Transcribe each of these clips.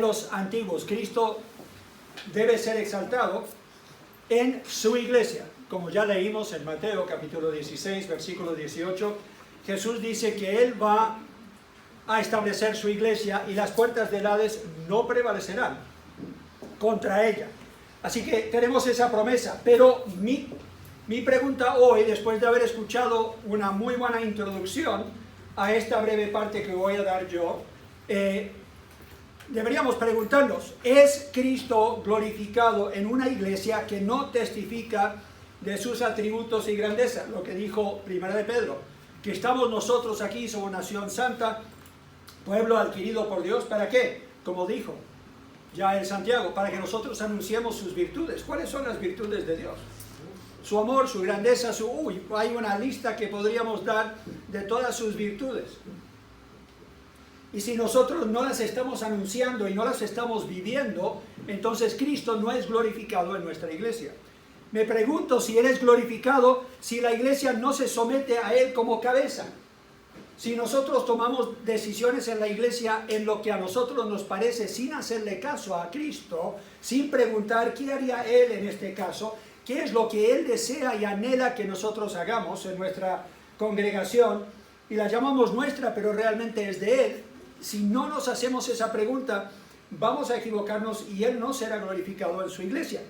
Los antiguos, Cristo debe ser exaltado en su iglesia. Como ya leímos en Mateo capítulo 16, versículo 18, Jesús dice que Él va a establecer su iglesia y las puertas del Hades no prevalecerán contra ella. Así que tenemos esa promesa, pero mi pregunta hoy, después de haber escuchado una muy buena introducción a esta breve parte que voy a dar yo, deberíamos preguntarnos, ¿es Cristo glorificado en una iglesia que no testifica de sus atributos y grandeza? Lo que dijo 1 de Pedro, que estamos nosotros aquí, somos nación santa, pueblo adquirido por Dios, ¿para qué? Como dijo ya en Santiago, para que nosotros anunciemos sus virtudes. ¿Cuáles son las virtudes de Dios? Su amor, su grandeza, hay una lista que podríamos dar de todas sus virtudes. Y si nosotros no las estamos anunciando y no las estamos viviendo, entonces Cristo no es glorificado en nuestra iglesia. Me pregunto si Él es glorificado si la iglesia no se somete a Él como cabeza. Si nosotros tomamos decisiones en la iglesia en lo que a nosotros nos parece sin hacerle caso a Cristo, sin preguntar qué haría Él en este caso, qué es lo que Él desea y anhela que nosotros hagamos en nuestra congregación, y la llamamos nuestra, pero realmente es de Él. Si no nos hacemos esa pregunta, vamos a equivocarnos y Él no será glorificado en su iglesia.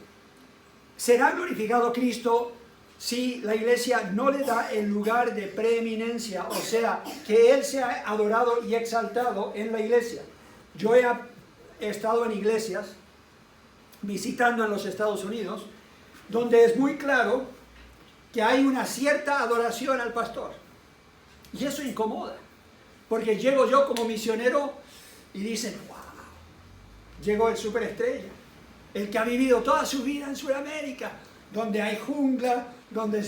¿Será glorificado Cristo si la iglesia no le da el lugar de preeminencia? O sea, que Él sea adorado y exaltado en la iglesia. Yo he estado en iglesias, visitando en los Estados Unidos, donde es muy claro que hay una cierta adoración al pastor. Y eso incomoda. Porque llego yo como misionero y dicen, wow, llegó el superestrella, el que ha vivido toda su vida en Sudamérica, donde hay jungla, donde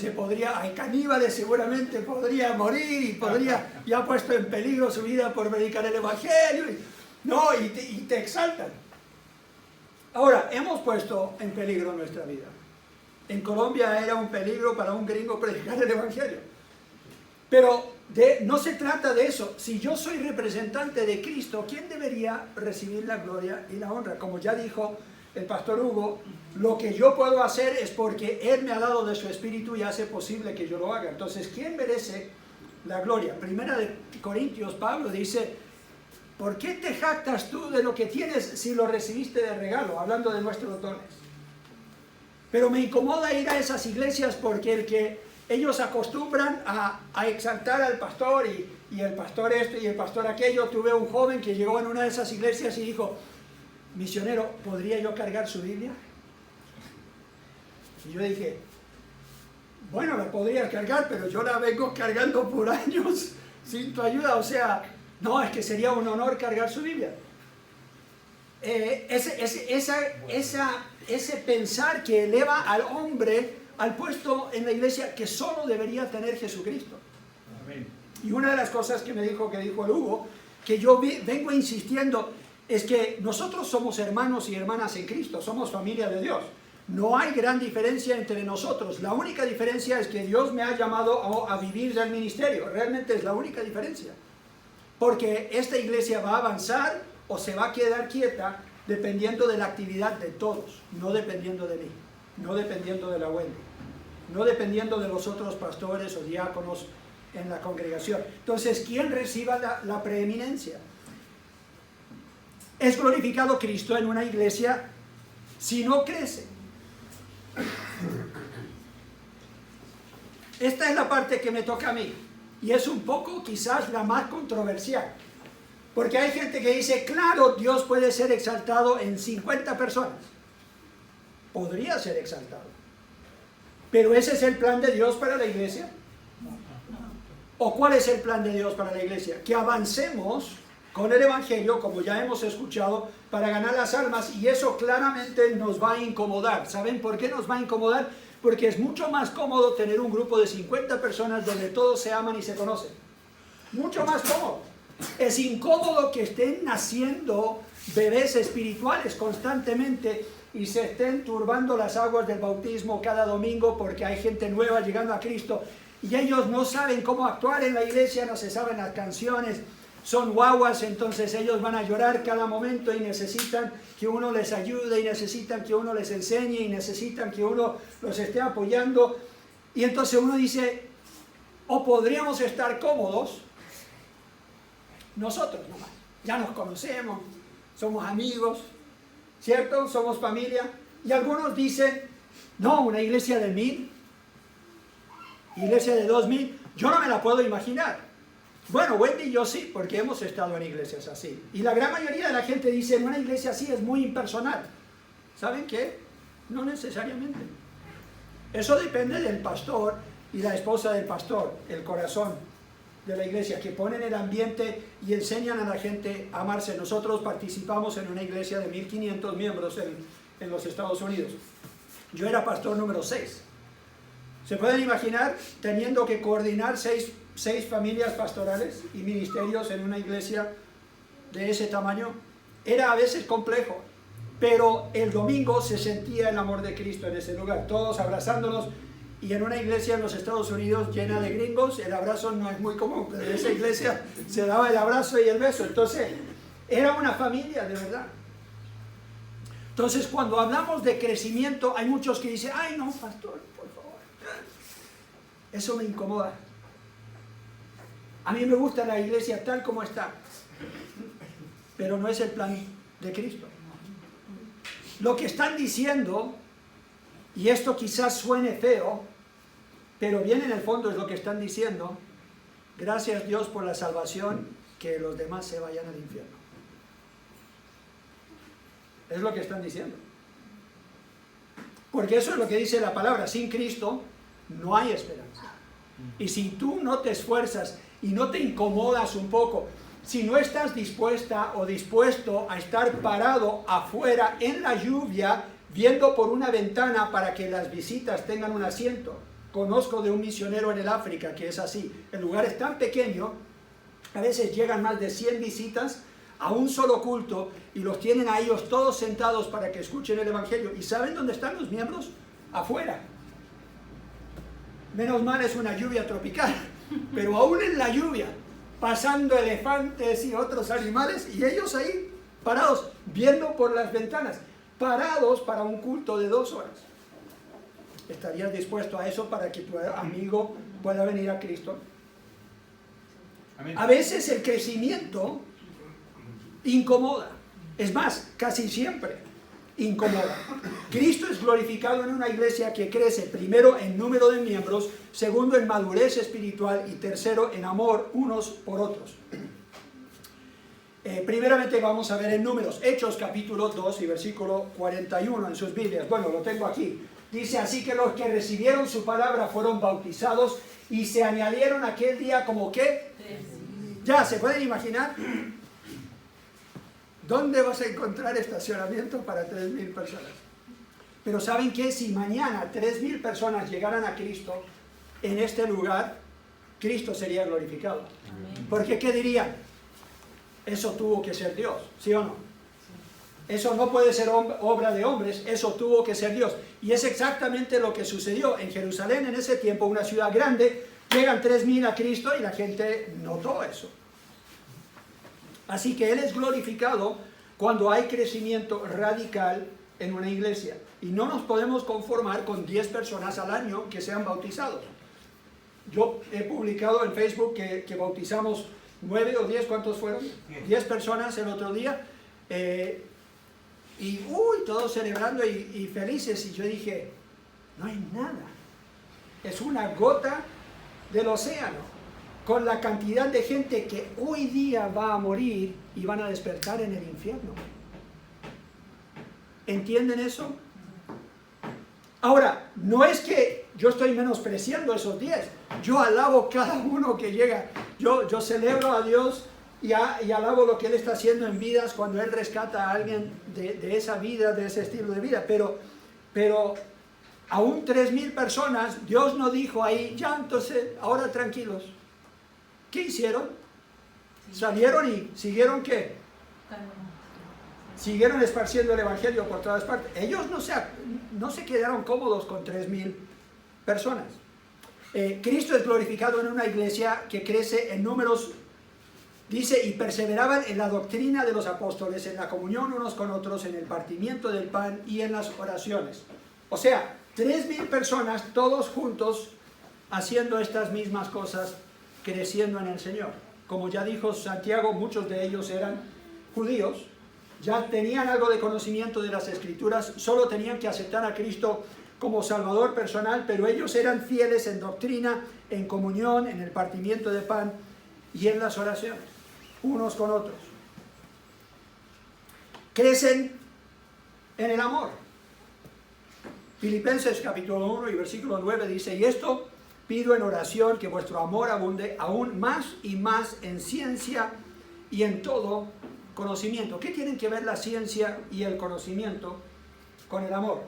hay caníbales, seguramente podría morir y ha puesto en peligro su vida por predicar el evangelio, y te exaltan. Ahora, hemos puesto en peligro nuestra vida. En Colombia era un peligro para un gringo predicar el evangelio. Pero no se trata de eso. Si yo soy representante de Cristo, ¿quién debería recibir la gloria y la honra? Como ya dijo el pastor Hugo, lo que yo puedo hacer es porque Él me ha dado de su espíritu y hace posible que yo lo haga. Entonces, ¿quién merece la gloria? Primera de Corintios, Pablo dice, ¿por qué te jactas tú de lo que tienes si lo recibiste de regalo? Hablando de nuestros dones. Pero me incomoda ir a esas iglesias porque ellos acostumbran a exaltar al pastor y el pastor esto y el pastor aquello. Tuve un joven que llegó en una de esas iglesias y dijo, misionero, ¿podría yo cargar su Biblia? Y yo dije, bueno, la podrías cargar, pero yo la vengo cargando por años sin tu ayuda. O sea, no, es que sería un honor cargar su Biblia. Ese pensar que eleva al hombre al puesto en la iglesia que solo debería tener Jesucristo. Amén. Y una de las cosas que dijo el Hugo, que yo vengo insistiendo, es que nosotros somos hermanos y hermanas en Cristo, somos familia de Dios. No hay gran diferencia entre nosotros. La única diferencia es que Dios me ha llamado a vivir del ministerio. Realmente es la única diferencia. Porque esta iglesia va a avanzar o se va a quedar quieta dependiendo de la actividad de todos, no dependiendo de mí, no dependiendo de la Wendy, no dependiendo de los otros pastores o diáconos en la congregación. Entonces, ¿quién reciba la preeminencia? ¿Es glorificado Cristo en una iglesia si no crece? Esta es la parte que me toca a mí, y es un poco quizás la más controversial. Porque hay gente que dice, claro, Dios puede ser exaltado en 50 personas. Podría ser exaltado. ¿Pero ese es el plan de Dios para la iglesia? ¿O cuál es el plan de Dios para la iglesia? Que avancemos con el evangelio, como ya hemos escuchado, para ganar las almas, y eso claramente nos va a incomodar. ¿Saben por qué nos va a incomodar? Porque es mucho más cómodo tener un grupo de 50 personas donde todos se aman y se conocen. Mucho más cómodo. Es incómodo que estén naciendo bebés espirituales constantemente y se estén turbando las aguas del bautismo cada domingo porque hay gente nueva llegando a Cristo y ellos no saben cómo actuar en la iglesia, no se saben las canciones. son guaguas, entonces ellos van a llorar cada momento y necesitan que uno les ayude, y necesitan que uno les enseñe, y necesitan que uno los esté apoyando. Y entonces uno dice, o podríamos estar cómodos nosotros nomás, ya nos conocemos, somos amigos, ¿cierto? Somos familia. Y algunos dicen, no, una iglesia de 1000, iglesia de 2000, yo no me la puedo imaginar. Bueno, Wendy y yo sí, porque hemos estado en iglesias así. Y la gran mayoría de la gente dice, en una iglesia así es muy impersonal. ¿Saben qué? No necesariamente. Eso depende del pastor y la esposa del pastor, el corazón de la iglesia, que ponen el ambiente y enseñan a la gente a amarse. Nosotros participamos en una iglesia de 1500 miembros en los Estados Unidos. Yo era pastor número 6. ¿Se pueden imaginar teniendo que coordinar seis familias pastorales y ministerios en una iglesia de ese tamaño? Era a veces complejo, pero el domingo se sentía el amor de Cristo en ese lugar, todos abrazándonos. Y en una iglesia en los Estados Unidos llena de gringos, el abrazo no es muy común, pero en esa iglesia se daba el abrazo y el beso. Entonces, era una familia de verdad. Entonces, cuando hablamos de crecimiento, hay muchos que dicen, ay no, pastor, por favor. Eso me incomoda. A mí me gusta la iglesia tal como está, pero no es el plan de Cristo. Lo que están diciendo, y esto quizás suene feo, pero bien en el fondo es lo que están diciendo, gracias Dios por la salvación, que los demás se vayan al infierno. Es lo que están diciendo. Porque eso es lo que dice la palabra, sin Cristo no hay esperanza. Y si tú no te esfuerzas y no te incomodas un poco, si no estás dispuesta o dispuesto a estar parado afuera en la lluvia, viendo por una ventana para que las visitas tengan un asiento. Conozco de un misionero en el África que es así. El lugar es tan pequeño, a veces llegan más de 100 visitas a un solo culto y los tienen a ellos todos sentados para que escuchen el Evangelio. ¿Y saben dónde están los miembros? Afuera. Menos mal es una lluvia tropical, pero aún en la lluvia, pasando elefantes y otros animales, y ellos ahí parados, viendo por las ventanas, parados para un culto de 2 horas. ¿Estarías dispuesto a eso para que tu amigo pueda venir a Cristo? Amén. A veces el crecimiento incomoda, es más, casi siempre incomoda. Cristo es glorificado en una iglesia que crece, primero en número de miembros, segundo en madurez espiritual y tercero en amor unos por otros. Primeramente vamos a ver en Números, Hechos capítulo 2 y versículo 41 en sus Biblias. Bueno, lo tengo aquí. Dice, así que los que recibieron su palabra fueron bautizados y se añadieron aquel día como que... Ya, ¿se pueden imaginar? ¿Dónde vas a encontrar estacionamiento para 3000 personas? Pero ¿saben qué? Si mañana 3000 personas llegaran a Cristo en este lugar, Cristo sería glorificado. Amén. Porque ¿qué dirían? Eso tuvo que ser Dios, ¿sí o no? Eso no puede ser obra de hombres, eso tuvo que ser Dios. Y es exactamente lo que sucedió en Jerusalén en ese tiempo, una ciudad grande, llegan 3000 a Cristo y la gente notó eso. Así que Él es glorificado cuando hay crecimiento radical en una iglesia. Y no nos podemos conformar con 10 personas al año que sean bautizados. Yo he publicado en Facebook que bautizamos 9 o 10, ¿cuántos fueron? 10 personas el otro día. Y todos celebrando y felices. Y yo dije, no hay nada. Es una gota del océano. Con la cantidad de gente que hoy día va a morir y van a despertar en el infierno. ¿Entienden eso? Ahora, no es que yo estoy menospreciando esos 10. Yo alabo cada uno que llega. Yo celebro a Dios y alabo lo que Él está haciendo en vidas cuando Él rescata a alguien de esa vida, de ese estilo de vida. Pero aún 3000 personas, Dios no dijo ahí, ya entonces, ahora tranquilos. ¿Qué hicieron? Salieron y siguieron ¿qué? Siguieron esparciendo el Evangelio por todas partes. Ellos no se quedaron cómodos con 3000 personas. Cristo es glorificado en una iglesia que crece en números Dice, y perseveraban en la doctrina de los apóstoles, en la comunión unos con otros, en el partimiento del pan y en las oraciones. O sea, 3,000 personas, todos juntos, haciendo estas mismas cosas, creciendo en el Señor. Como ya dijo Santiago, muchos de ellos eran judíos, ya tenían algo de conocimiento de las Escrituras, solo tenían que aceptar a Cristo como Salvador personal, pero ellos eran fieles en doctrina, en comunión, en el partimiento de pan y en las oraciones, unos con otros. Crecen en el amor. Filipenses capítulo 1 y versículo 9 dice, y esto pido en oración, que vuestro amor abunde aún más y más en ciencia y en todo conocimiento. ¿Qué tienen que ver la ciencia y el conocimiento con el amor?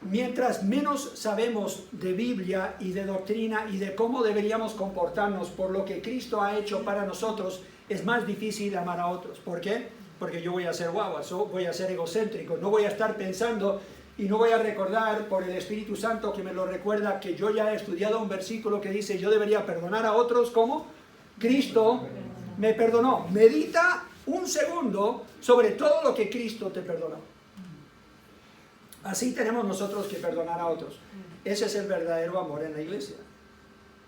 Mientras menos sabemos de Biblia y de doctrina y de cómo deberíamos comportarnos por lo que Cristo ha hecho para nosotros, es más difícil amar a otros. ¿Por qué? Porque yo voy a ser guaguas, voy a ser egocéntrico, no voy a estar pensando y no voy a recordar por el Espíritu Santo que me lo recuerda que yo ya he estudiado un versículo que dice yo debería perdonar a otros como Cristo me perdonó. Medita un segundo sobre todo lo que Cristo te perdonó. Así tenemos nosotros que perdonar a otros. Ese es el verdadero amor en la iglesia.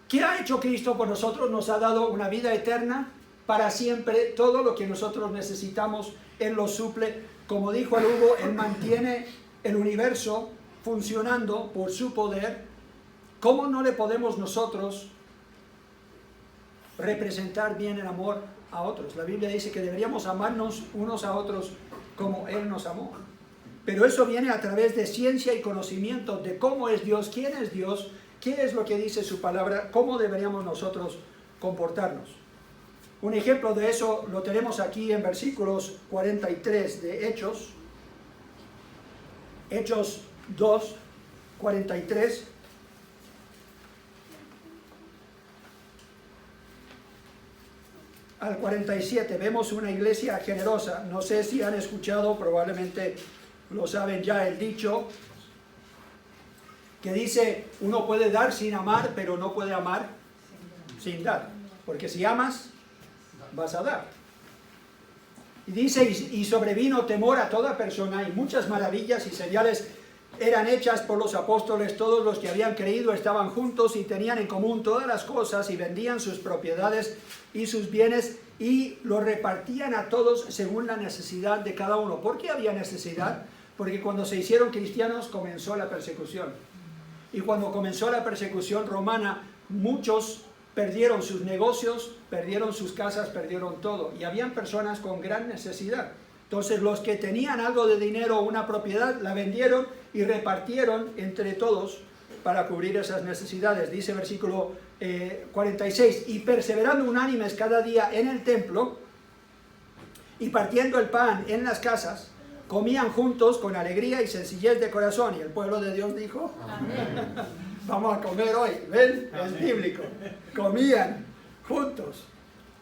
¿Qué ha hecho Cristo por nosotros? Nos ha dado una vida eterna para siempre. Todo lo que nosotros necesitamos, Él lo suple. Como dijo el Hugo, Él mantiene el universo funcionando por su poder. ¿Cómo no le podemos nosotros representar bien el amor a otros? La Biblia dice que deberíamos amarnos unos a otros como Él nos amó. Pero eso viene a través de ciencia y conocimiento de cómo es Dios, quién es Dios, qué es lo que dice su palabra, cómo deberíamos nosotros comportarnos. Un ejemplo de eso lo tenemos aquí en versículos 43 de Hechos. Hechos 2, 43. Al 47 vemos una iglesia generosa. No sé si han escuchado, probablemente lo saben ya, el dicho que dice, uno puede dar sin amar, pero no puede amar sin dar. Porque si amas, vas a dar. Y dice, y sobrevino temor a toda persona, y muchas maravillas y señales eran hechas por los apóstoles. Todos los que habían creído estaban juntos y tenían en común todas las cosas, y vendían sus propiedades y sus bienes, y los repartían a todos según la necesidad de cada uno. ¿Por qué había necesidad? Porque cuando se hicieron cristianos comenzó la persecución. Y cuando comenzó la persecución romana, muchos perdieron sus negocios, perdieron sus casas, perdieron todo. Y habían personas con gran necesidad. Entonces los que tenían algo de dinero o una propiedad, la vendieron y repartieron entre todos para cubrir esas necesidades. Dice versículo 46, y perseverando unánimes cada día en el templo, y partiendo el pan en las casas, comían juntos con alegría y sencillez de corazón. Y el pueblo de Dios dijo, amén. Vamos a comer hoy, ¿ven? Es bíblico. Comían juntos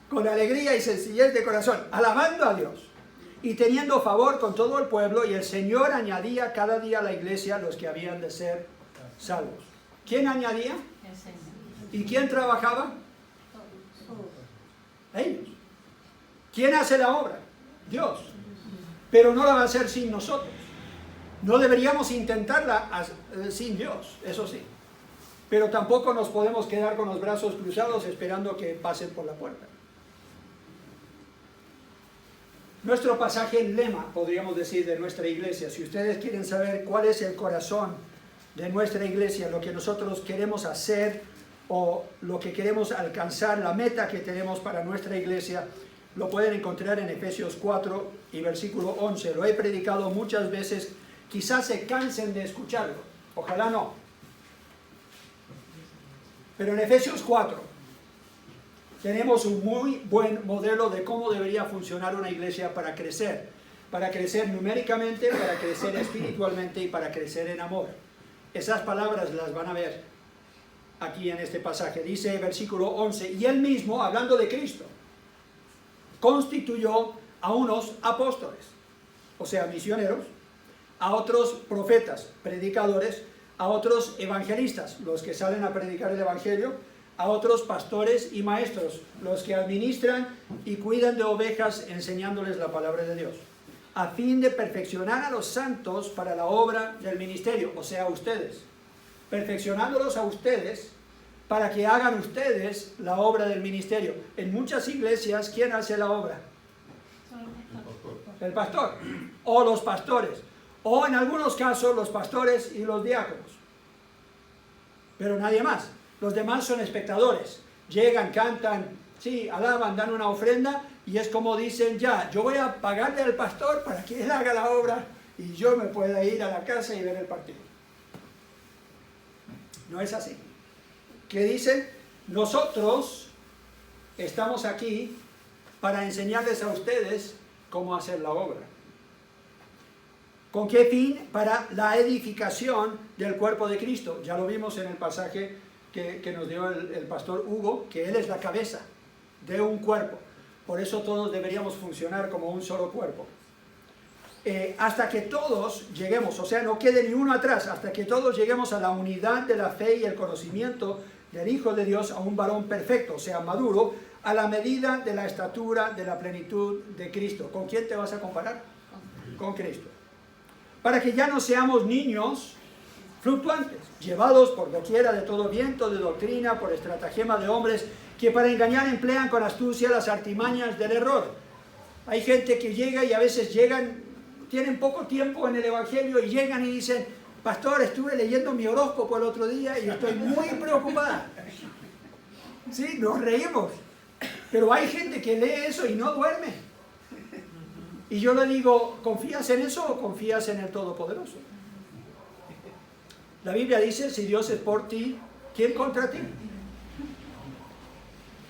con alegría y sencillez de corazón, alabando a Dios y teniendo favor con todo el pueblo, y el Señor añadía cada día a la iglesia los que habían de ser salvos. ¿Quién añadía? El Señor. ¿Y quién trabajaba? Ellos. ¿Quién hace la obra? Dios. Pero no la va a hacer sin nosotros. No deberíamos intentarla sin Dios, eso sí. Pero tampoco nos podemos quedar con los brazos cruzados esperando que pasen por la puerta. Nuestro pasaje lema, podríamos decir, de nuestra iglesia. Si ustedes quieren saber cuál es el corazón de nuestra iglesia, lo que nosotros queremos hacer o lo que queremos alcanzar, la meta que tenemos para nuestra iglesia, lo pueden encontrar en Efesios 4 y versículo 11. Lo he predicado muchas veces, quizás se cansen de escucharlo, ojalá no. Pero en Efesios 4 tenemos un muy buen modelo de cómo debería funcionar una iglesia para crecer numéricamente, para crecer espiritualmente y para crecer en amor. Esas palabras las van a ver aquí en este pasaje. Dice versículo 11, y él mismo, hablando de Cristo, constituyó a unos apóstoles, o sea, misioneros, a otros profetas, predicadores, a otros evangelistas, los que salen a predicar el evangelio, a otros pastores y maestros, los que administran y cuidan de ovejas, enseñándoles la palabra de Dios, a fin de perfeccionar a los santos para la obra del ministerio, o sea, ustedes, perfeccionándolos a ustedes para que hagan ustedes la obra del ministerio. En muchas iglesias, ¿quién hace la obra? El pastor, o los pastores, o en algunos casos los pastores y los diáconos, pero nadie más. Los demás son espectadores, llegan, cantan, sí, alaban, dan una ofrenda, y es como dicen, ya, yo voy a pagarle al pastor para que él haga la obra y yo me pueda ir a la casa y ver el partido. No es así. ¿Qué dicen? Nosotros estamos aquí para enseñarles a ustedes cómo hacer la obra. ¿Con qué fin? Para la edificación del cuerpo de Cristo. Ya lo vimos en el pasaje que nos dio el pastor Hugo, que Él es la cabeza de un cuerpo. Por eso todos deberíamos funcionar como un solo cuerpo. Hasta que todos lleguemos, o sea, no quede ni uno atrás, hasta que todos lleguemos a la unidad de la fe y el conocimiento del Hijo de Dios, a un varón perfecto, o sea, maduro, a la medida de la estatura de la plenitud de Cristo. ¿Con quién te vas a comparar? Con Cristo. Para que ya no seamos niños fluctuantes, llevados por doquiera de todo viento de doctrina, por estratagema de hombres que para engañar emplean con astucia las artimañas del error. Hay gente que llega y a veces llegan, tienen poco tiempo en el Evangelio y llegan y dicen, pastor, estuve leyendo mi horóscopo el otro día y estoy muy preocupada. Sí, nos reímos, pero hay gente que lee eso y no duerme. Y yo le digo, ¿confías en eso o confías en el Todopoderoso? La Biblia dice, si Dios es por ti, ¿quién contra ti?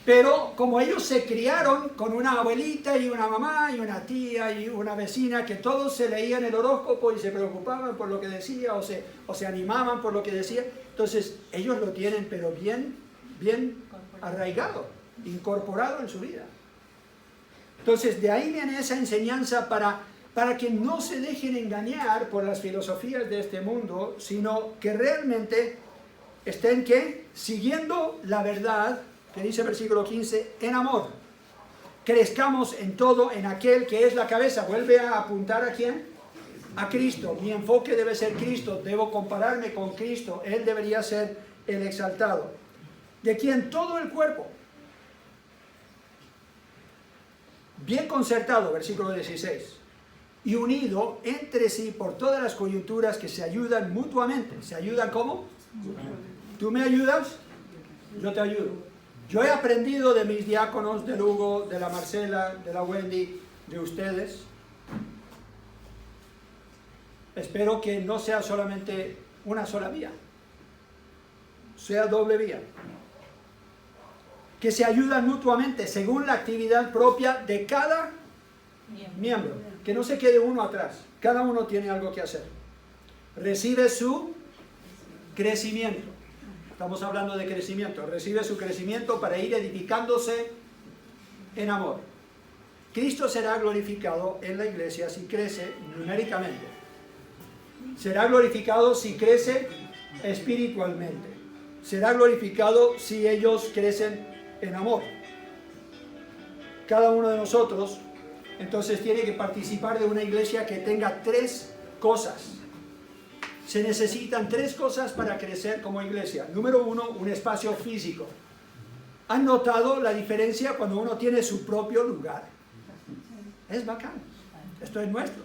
Pero como ellos se criaron con una abuelita y una mamá y una tía y una vecina que todos se leían el horóscopo y se preocupaban por lo que decía o se animaban por lo que decía, entonces ellos lo tienen pero bien arraigado, incorporado en su vida. Entonces de ahí viene esa enseñanza para que no se dejen engañar por las filosofías de este mundo, sino que realmente estén ¿qué? Siguiendo la verdad, que dice el versículo 15, en amor. Crezcamos en todo en aquel que es la cabeza. Vuelve a apuntar ¿a quién? A Cristo. Mi enfoque debe ser Cristo, debo compararme con Cristo, Él debería ser el exaltado. De quien todo el cuerpo, bien concertado, versículo 16, y unido entre sí por todas las coyunturas que se ayudan mutuamente. ¿Se ayudan cómo? ¿Tú me ayudas? Yo te ayudo. Yo he aprendido de mis diáconos, del Hugo, de la Marcela, de la Wendy, de ustedes. Espero que no sea solamente una sola vía, sea doble vía. Que se ayudan mutuamente según la actividad propia de cada miembro. Que no se quede uno atrás. Cada uno tiene algo que hacer. Recibe su crecimiento. Estamos hablando de crecimiento. Recibe su crecimiento para ir edificándose en amor. Cristo será glorificado en la iglesia si crece numéricamente. Será glorificado si crece espiritualmente. Será glorificado si ellos crecen en amor. Cada uno de nosotros entonces tiene que participar de una iglesia que tenga tres cosas. Se necesitan tres cosas para crecer como iglesia. Número uno, un espacio físico. ¿Han notado la diferencia cuando uno tiene su propio lugar? Es bacán. Esto es nuestro.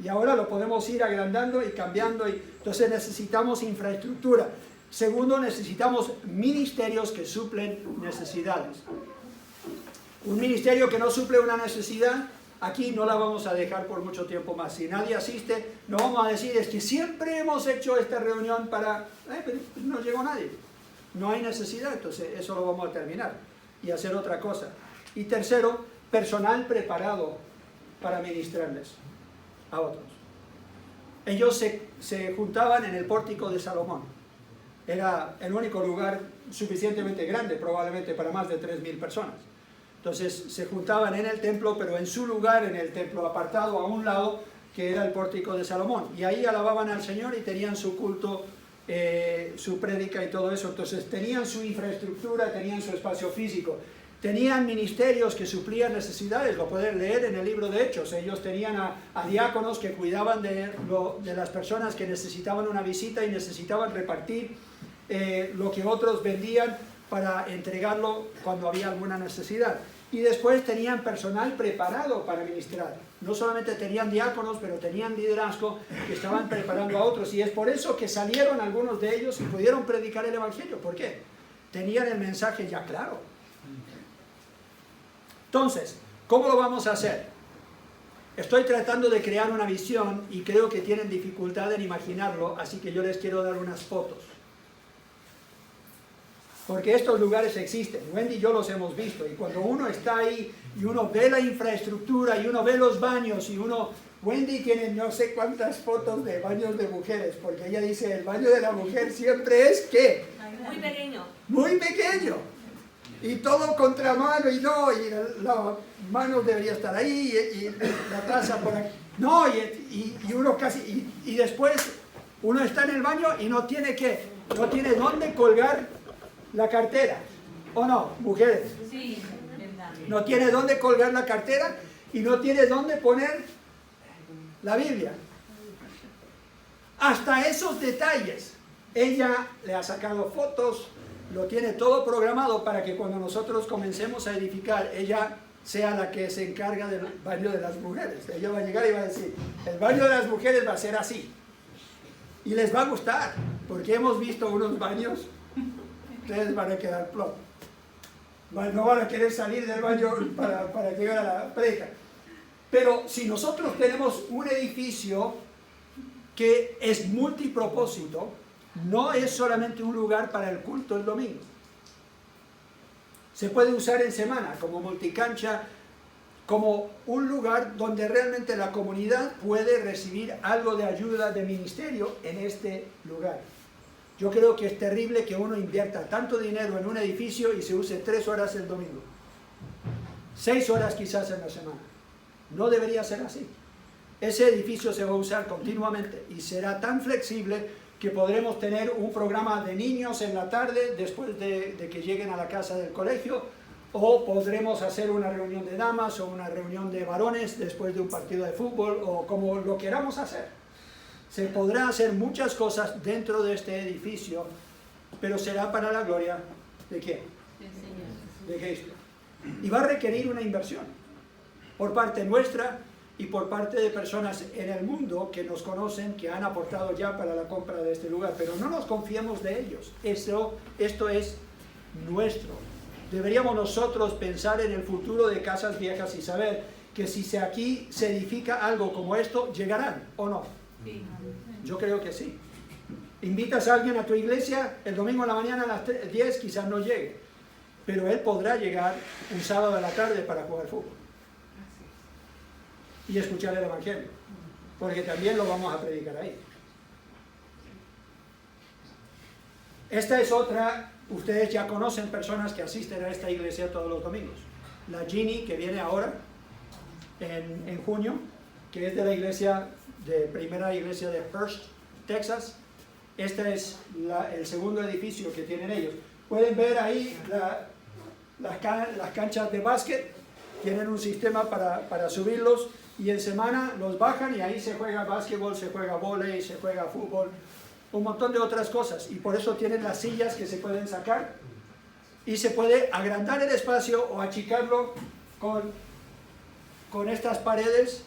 Y ahora lo podemos ir agrandando y cambiando. Entonces necesitamos infraestructura. Segundo, necesitamos ministerios que suplen necesidades. Un ministerio que no suple una necesidad, aquí no la vamos a dejar por mucho tiempo más. Si nadie asiste, no vamos a decir, es que siempre hemos hecho esta reunión para... pero no llegó nadie. No hay necesidad, entonces eso lo vamos a terminar y hacer otra cosa. Y tercero, personal preparado para ministrarles a otros. Ellos se juntaban en el pórtico de Salomón. Era el único lugar suficientemente grande, probablemente para más de 3.000 personas. Entonces se juntaban en el templo, pero en su lugar, en el templo apartado a un lado, que era el pórtico de Salomón. Y ahí alababan al Señor y tenían su culto su prédica y todo eso. Entonces tenían su infraestructura, tenían su espacio físico, tenían ministerios que suplían necesidades, lo pueden leer en el libro de Hechos. Ellos tenían a diáconos que cuidaban de las personas que necesitaban una visita y necesitaban repartir lo que otros vendían para entregarlo cuando había alguna necesidad. Y después tenían personal preparado para ministrar. No solamente tenían diáconos, pero tenían liderazgo que estaban preparando a otros. Y es por eso que salieron algunos de ellos y pudieron predicar el Evangelio. ¿Por qué? Tenían el mensaje ya claro. Entonces, ¿cómo lo vamos a hacer? Estoy tratando de crear una visión y creo que tienen dificultad en imaginarlo, así que yo les quiero dar unas fotos. Porque estos lugares existen, Wendy y yo los hemos visto, y cuando uno está ahí y uno ve la infraestructura y uno ve los baños y Wendy tiene no sé cuántas fotos de baños de mujeres, porque ella dice el baño de la mujer siempre es ¿qué? Muy pequeño. Muy pequeño. Y todo contramano y la mano debería estar ahí y la taza por aquí. No, y uno casi, y después uno está en el baño y no tiene dónde colgar la cartera, ¿o no, mujeres? Sí, verdad. No tiene dónde colgar la cartera y no tiene dónde poner la Biblia. Hasta esos detalles, ella le ha sacado fotos, lo tiene todo programado para que cuando nosotros comencemos a edificar, ella sea la que se encarga del baño de las mujeres. Ella va a llegar y va a decir, el baño de las mujeres va a ser así. Y les va a gustar, porque hemos visto unos baños. Ustedes van a quedar plom. No van a querer salir del baño para llegar a la predica. Pero si nosotros tenemos un edificio que es multipropósito, no es solamente un lugar para el culto el domingo. Se puede usar en semana como multicancha, como un lugar donde realmente la comunidad puede recibir algo de ayuda de ministerio en este lugar. Yo creo que es terrible que uno invierta tanto dinero en un edificio y se use 3 horas el domingo. 6 horas quizás en la semana. No debería ser así. Ese edificio se va a usar continuamente y será tan flexible que podremos tener un programa de niños en la tarde después de que lleguen a la casa del colegio, o podremos hacer una reunión de damas o una reunión de varones después de un partido de fútbol, o como lo queramos hacer. Se podrá hacer muchas cosas dentro de este edificio, pero será para la gloria ¿de quién? De Cristo. Y va a requerir una inversión por parte nuestra y por parte de personas en el mundo que nos conocen, que han aportado ya para la compra de este lugar, pero no nos confiemos de ellos. Esto es nuestro. Deberíamos nosotros pensar en el futuro de Casas Viejas y saber que si aquí se edifica algo como esto, llegarán, ¿o no? Yo creo que sí. Invitas a alguien a tu iglesia el domingo en la mañana a las 10, quizás no llegue, pero él podrá llegar un sábado a la tarde para jugar fútbol y escuchar el Evangelio, porque también lo vamos a predicar ahí. Esta es otra, ustedes ya conocen personas que asisten a esta iglesia todos los domingos. La Ginny, que viene ahora en junio, que es de la iglesia primera iglesia de Hearst, Texas. Este es el segundo edificio que tienen ellos. Pueden ver ahí las canchas de básquet, tienen un sistema para subirlos y en semana los bajan y ahí se juega básquetbol, se juega vóley, se juega fútbol, un montón de otras cosas, y por eso tienen las sillas que se pueden sacar y se puede agrandar el espacio o achicarlo con estas paredes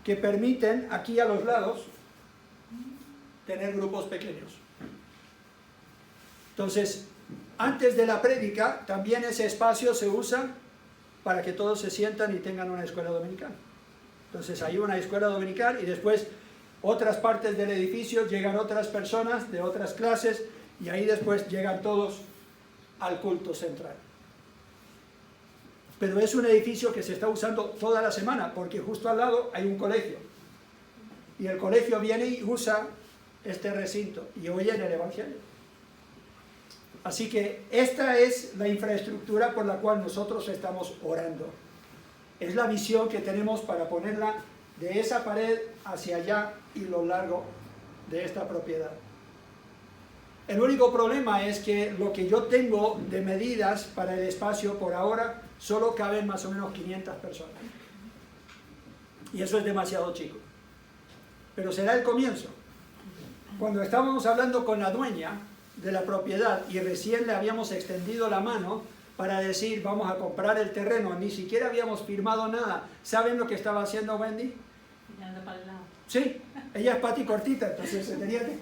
que permiten aquí a los lados tener grupos pequeños. Entonces, antes de la prédica, también ese espacio se usa para que todos se sientan y tengan una escuela dominical. Entonces, hay una escuela dominical y después otras partes del edificio llegan otras personas de otras clases y ahí después llegan todos al culto central. Pero es un edificio que se está usando toda la semana, porque justo al lado hay un colegio. Y el colegio viene y usa este recinto y oyen el Evangelio. Así que esta es la infraestructura por la cual nosotros estamos orando. Es la visión que tenemos para ponerla de esa pared hacia allá y lo largo de esta propiedad. El único problema es que lo que yo tengo de medidas para el espacio por ahora solo caben más o menos 500 personas. Y eso es demasiado chico. Pero será el comienzo. Cuando estábamos hablando con la dueña de la propiedad y recién le habíamos extendido la mano para decir vamos a comprar el terreno, ni siquiera habíamos firmado nada. ¿Saben lo que estaba haciendo Wendy? Mirando para el lado. Sí, ella es pati cortita, entonces se tenía que...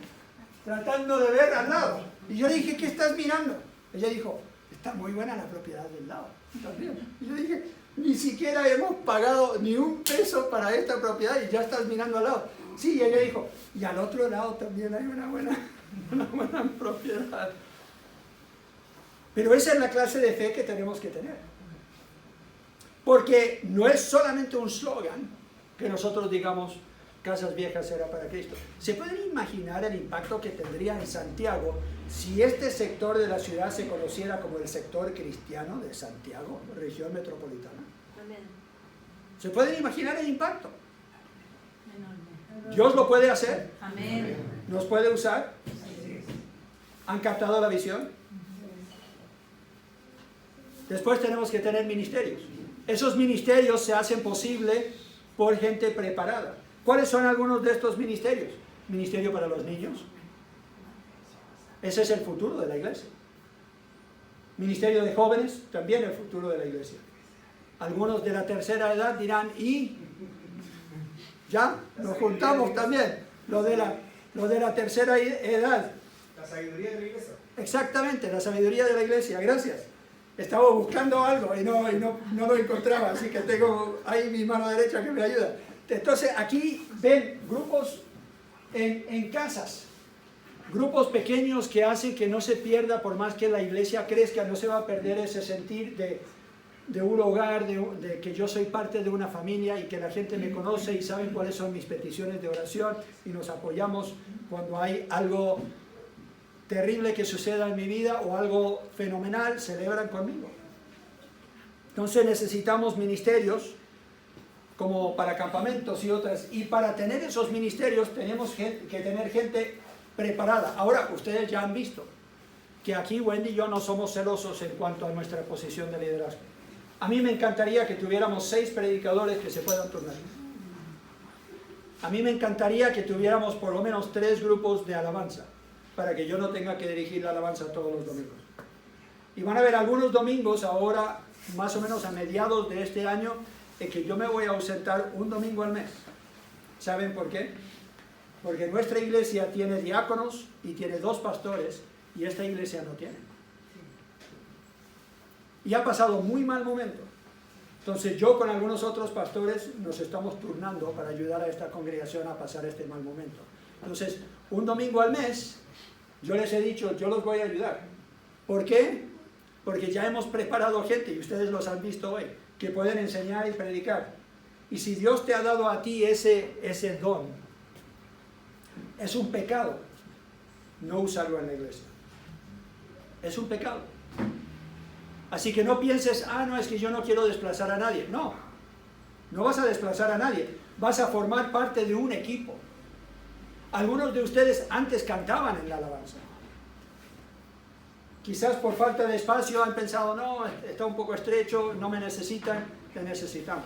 tratando de ver al lado. Y yo dije, ¿qué estás mirando? Ella dijo, está muy buena la propiedad del lado. Y yo dije, ni siquiera hemos pagado ni un peso para esta propiedad y ya estás mirando al lado. Sí, y ella dijo, y al otro lado también hay una buena propiedad. Pero esa es la clase de fe que tenemos que tener. Porque no es solamente un slogan que nosotros digamos, Casas Viejas será para Cristo. ¿Se pueden imaginar el impacto que tendría en Santiago si este sector de la ciudad se conociera como el sector cristiano de Santiago, región metropolitana? Amén. ¿Se pueden imaginar el impacto? Enorme. Dios lo puede hacer, Amén. nos puede usar. ¿Han captado la visión? Después tenemos que tener ministerios. Esos ministerios se hacen posible por gente preparada. ¿Cuáles son algunos de estos ministerios? Ministerio para los niños. Ese es el futuro de la iglesia. Ministerio de jóvenes, también el futuro de la iglesia. Algunos de la tercera edad dirán, ¿y? Ya, lo juntamos también. Lo de la tercera edad. La sabiduría de la iglesia. Exactamente, la sabiduría de la iglesia. Gracias. Estaba buscando algo y no lo encontraba, así que tengo ahí mi mano derecha que me ayuda. Entonces aquí ven grupos en casas, grupos pequeños que hacen que no se pierda, por más que la iglesia crezca, no se va a perder ese sentir de un hogar, de que yo soy parte de una familia y que la gente me conoce y saben cuáles son mis peticiones de oración y nos apoyamos cuando hay algo terrible que suceda en mi vida o algo fenomenal, celebran conmigo. Entonces necesitamos ministerios como para campamentos y otras, y para tener esos ministerios tenemos que tener gente preparada. Ahora, ustedes ya han visto que aquí Wendy y yo no somos celosos en cuanto a nuestra posición de liderazgo. A mí me encantaría que tuviéramos 6 predicadores que se puedan turnar. A mí me encantaría que tuviéramos por lo menos 3 grupos de alabanza, para que yo no tenga que dirigir la alabanza todos los domingos. Y van a ver algunos domingos ahora, más o menos a mediados de este año, en que yo me voy a ausentar un domingo al mes. ¿Saben por qué? Porque nuestra iglesia tiene diáconos y tiene 2 pastores, y esta iglesia no tiene. Y ha pasado muy mal momento. Entonces yo con algunos otros pastores nos estamos turnando para ayudar a esta congregación a pasar este mal momento. Entonces, un domingo al mes, yo les he dicho, yo los voy a ayudar. ¿Por qué? Porque ya hemos preparado gente, y ustedes los han visto hoy, que pueden enseñar y predicar. Y si Dios te ha dado a ti ese don, es un pecado no usarlo en la iglesia. Es un pecado. Así que no pienses, no, es que yo no quiero desplazar a nadie. No, no vas a desplazar a nadie. Vas a formar parte de un equipo. Algunos de ustedes antes cantaban en la alabanza. Quizás por falta de espacio han pensado, no, está un poco estrecho, no me necesitan, te necesitamos.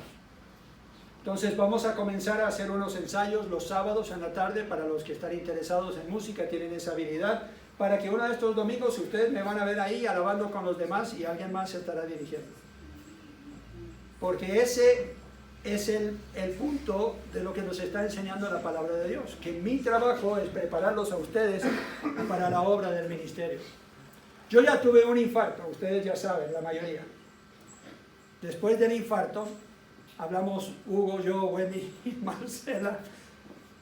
Entonces vamos a comenzar a hacer unos ensayos los sábados en la tarde para los que están interesados en música, tienen esa habilidad, para que uno de estos domingos ustedes me van a ver ahí alabando con los demás y alguien más se estará dirigiendo. Porque ese es el punto de lo que nos está enseñando la palabra de Dios, que mi trabajo es prepararlos a ustedes para la obra del ministerio. Yo ya tuve un infarto, ustedes ya saben, la mayoría. Después del infarto, hablamos Hugo, yo, Wendy y Marcela,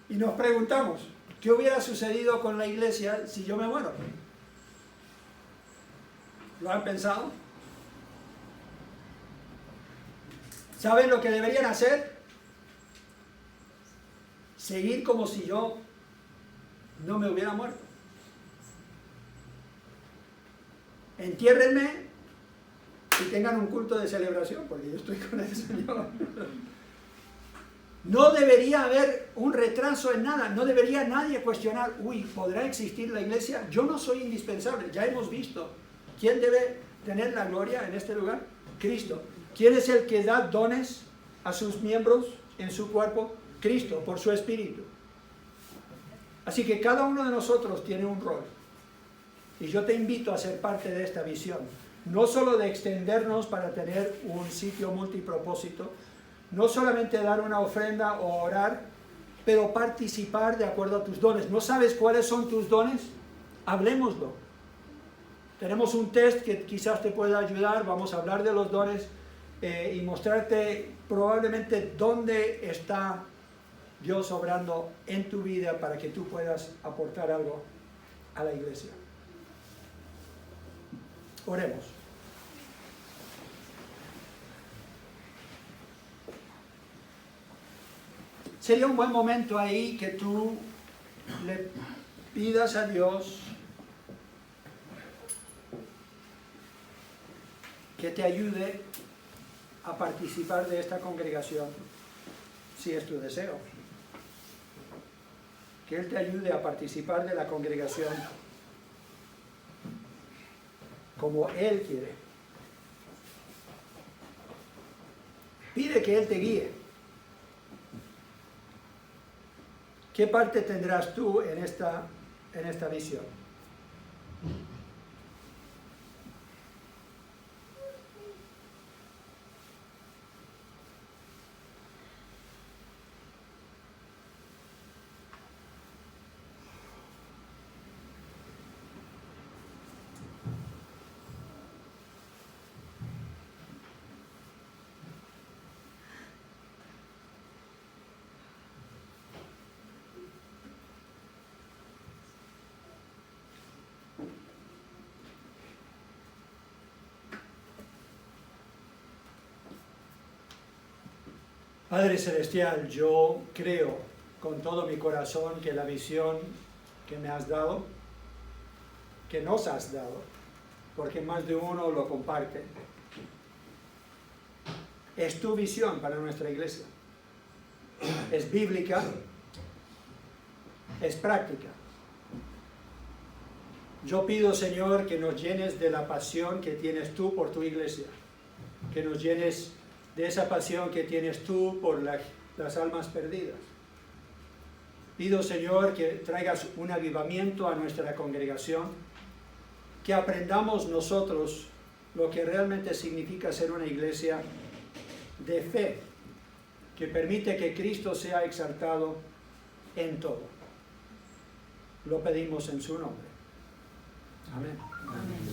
y nos preguntamos, ¿qué hubiera sucedido con la iglesia si yo me muero? ¿Lo han pensado? ¿Saben lo que deberían hacer? Seguir como si yo no me hubiera muerto. Entiérrenme y tengan un culto de celebración, porque yo estoy con el Señor. No debería haber un retraso en nada, no debería nadie cuestionar, uy, ¿podrá existir la iglesia? Yo no soy indispensable, ya hemos visto. ¿Quién debe tener la gloria en este lugar? Cristo. ¿Quién es el que da dones a sus miembros en su cuerpo? Cristo, por su Espíritu. Así que cada uno de nosotros tiene un rol. Y yo te invito a ser parte de esta visión. No solo de extendernos para tener un sitio multipropósito, no solamente dar una ofrenda o orar, pero participar de acuerdo a tus dones. ¿No sabes cuáles son tus dones? Hablemoslo. Tenemos un test que quizás te pueda ayudar. Vamos a hablar de los dones y mostrarte probablemente dónde está Dios obrando en tu vida para que tú puedas aportar algo a la iglesia. Oremos. Sería un buen momento ahí que tú le pidas a Dios que te ayude a participar de esta congregación, si es tu deseo. Que Él te ayude a participar de la congregación como Él quiere. Pide que Él te guíe. ¿Qué parte tendrás tú en esta visión? Padre Celestial, yo creo con todo mi corazón que la visión que me has dado, que nos has dado, porque más de uno lo comparte, es tu visión para nuestra iglesia. Es bíblica, es práctica. Yo pido, Señor, que nos llenes de la pasión que tienes tú por tu iglesia, que nos llenes de esa pasión que tienes tú por las almas perdidas. Pido, Señor, que traigas un avivamiento a nuestra congregación, que aprendamos nosotros lo que realmente significa ser una iglesia de fe, que permite que Cristo sea exaltado en todo. Lo pedimos en su nombre. Amén. Amén.